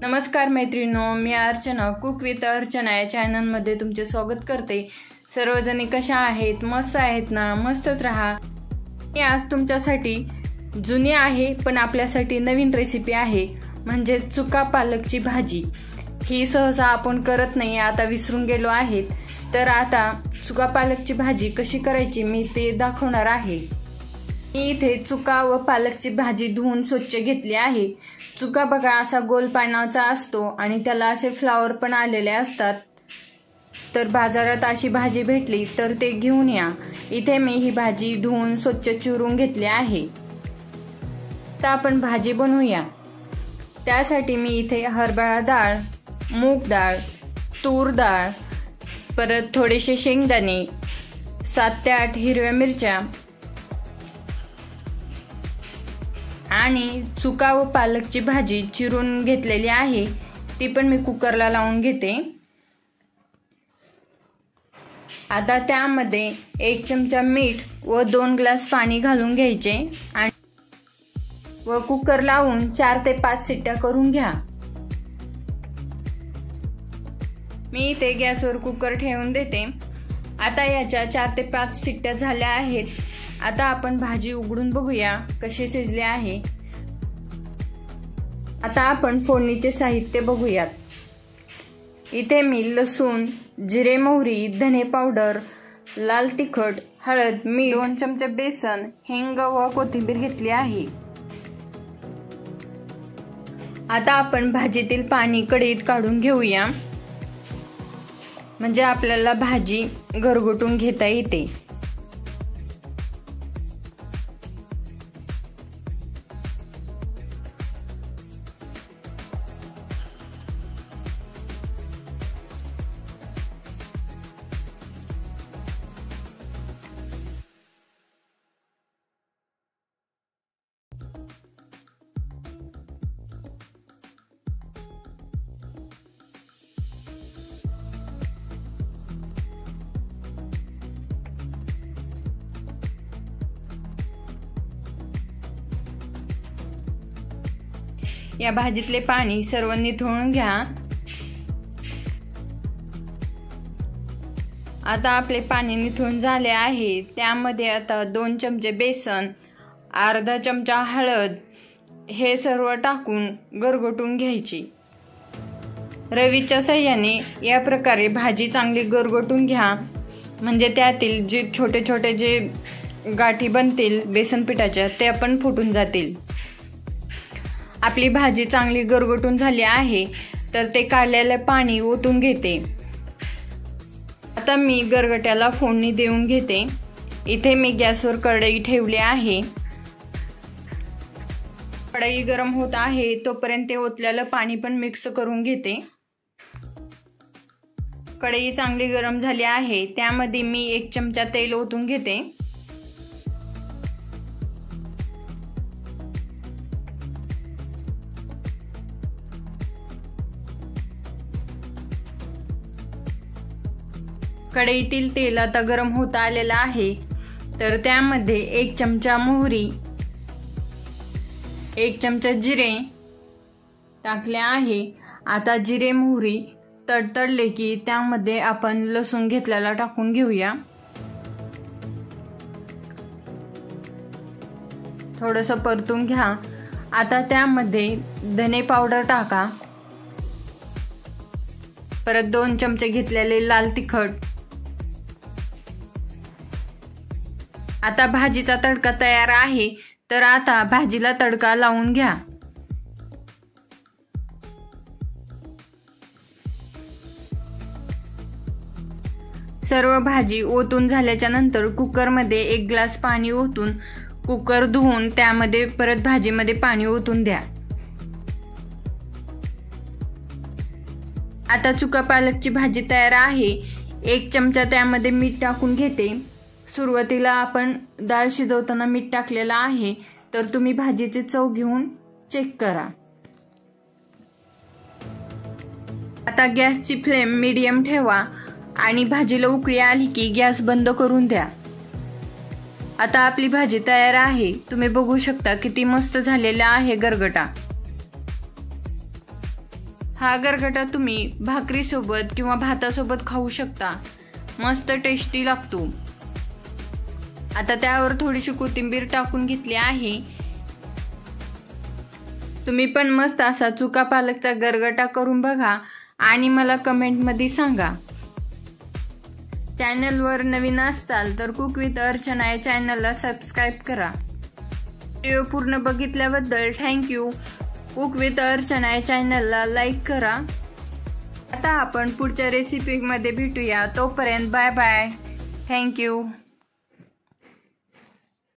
नमस्कार मैत्रिणींनो, मी Archana cook with Archana या चॅनलमध्ये तुमचे स्वागत करते। सर्वजणी कशा आहेत? मस्त आहेत ना? मस्तच राहा। मी आज तुमच्यासाठी जुनी आहे पण आपल्यासाठी नवीन रेसिपी आहे, म्हणजे चुका पालकची भाजी। ही सहसा आपण करत नाही, आता विसरून गेलो आहेत। तर आता चुका पालकची भाजी कशी करायची मी ते दाखवणार आहे। मी इथे चुका व पालकची भाजी धुवून स्वच्छ घेतली आहे। चुका बघा असा गोल पानाचा असतो आणि त्याला असे फ्लावर पण आलेले असतात। तर बाजारात अशी भाजी भेटली तर ते घेऊन या। इथे मी ही भाजी धुवून स्वच्छ चिरून घेतली आहे। तर आपण भाजी बनवूया। त्यासाठी मी इथे हरभरा डाळ, मूग डाळ, तूर डाळ, परत थोडेसे शेंगदाणे, 7 ते 8 हिरव्या मिरच्या आणि चुका व पालकची भाजी चिरून घेतलेली आहे। ती पण मी कुकरला लावून घेते। आता त्यामध्ये 1 चमचा मीठ व 2 ग्लास पाणी घालून घ्यायचे आणि कुकर लावून 4 ते 5 शिट्ट्या करून घ्या। मी इथे गॅसवर कुकर ठेवून देते। आता याच्या 4 ते 5 शिट्ट्या झाल्या आहेत। आता आपण भाजी उघडून बघूया कशी शिजली आहे। आता आपण फोडणीचे साहित्य बघूयात। इथे मी लसूण, जिरे, मोहरी, धने पावडर, लाल तिखट, हळद, मीठ, 2 चमचे बेसन, हिंग व कोथिंबीर घेतली आहे। आता आपण भाजीतील पाणी कढईत काढून घेऊया, म्हणजे आपल्याला भाजी घरगुटून घेता येते। या भाजीतले पाणी सर्व निथळून घ्या। आता आपले पाणी निथळून झाले आहे। त्यामध्ये आता 2 चमचे बेसन, अर्धा चमचा हळद हे सर्व टाकून गरगटून घ्यायची। रवीच्या साहाय्याने या प्रकारे भाजी चांगली गरगटून घ्या, म्हणजे त्यातील जे छोटे छोटे जे गाठी बनतील बेसन पिठाच्या ते पण फुटून जातील। आपली भाजी चांगली गरगटून झाली आहे, तर ते काढलेले पाणी ओतून घेते। आता मी गरगट्याला फोडणी देऊन घेते। इथे मी गॅसवर कढई ठेवली आहे। कढई गरम होत आहे तोपर्यंत ते ओतलेलं पाणी पण मिक्स करून घेते। कढई चांगली गरम झाली आहे, त्यामध्ये मी 1 चमचा तेल ओतून घेते। कढईतील तेल आता गरम होत आलेलं आहे, तर त्यामध्ये 1 चमचा मोहरी, 1 चमचा जिरे टाकले आहे। आता जिरे मोहरी तडतडले की त्यामध्ये आपण लसूण घेतलेला टाकून घेऊया। थोडंसं परतून घ्या। आता त्यामध्ये धने पावडर टाका, परत 2 चमचे घेतलेले लाल तिखट। आता भाजीचा तडका तयार आहे, तर आता भाजीला तडका लावून घ्या। सर्व भाजी ओतून झाल्याच्या नंतर कुकरमध्ये 1 ग्लास पाणी ओतून कुकर धुवून त्यामध्ये परत भाजीमध्ये पाणी ओतून द्या। आता चुका पालकची भाजी तयार आहे। 1 चमचा त्यामध्ये मीठ टाकून घेते। सुरुवातीला आपण डाळ शिजवताना मीठ टाकलेलं आहे, तर तुम्ही भाजीची चव घेऊन चेक करा। आता गॅसची फ्लेम मीडियम ठेवा आणि भाजीला उकळी आली की गॅस बंद करून द्या। आता आपली भाजी तयार आहे। तुम्ही बघू शकता किती मस्त झालेला आहे गरगटा। हा गरगटा तुम्ही भाकरीसोबत किंवा भातासोबत खाऊ शकता. मस्त टेस्टी लागतो. आता त्यावर थोडीशी कोथिंबीर टाकून घेतली आहे. तुम्ही पण मस्त असा चुका पालकचा गरगटा करून बघा आणि मला कमेंटमध्ये सांगा. चॅनलवर नवीन असाल तर कुक विथ अर्चना या चॅनलला सबस्क्राईब करा. व्हिडिओ पूर्ण बघितल्याबद्दल थँक्यू. कुक विथ अर्चना या चॅनलला लाईक करा. आता आपण पुढच्या रेसिपीमध्ये भेटूया. तोपर्यंत बाय बाय. थँक्यू.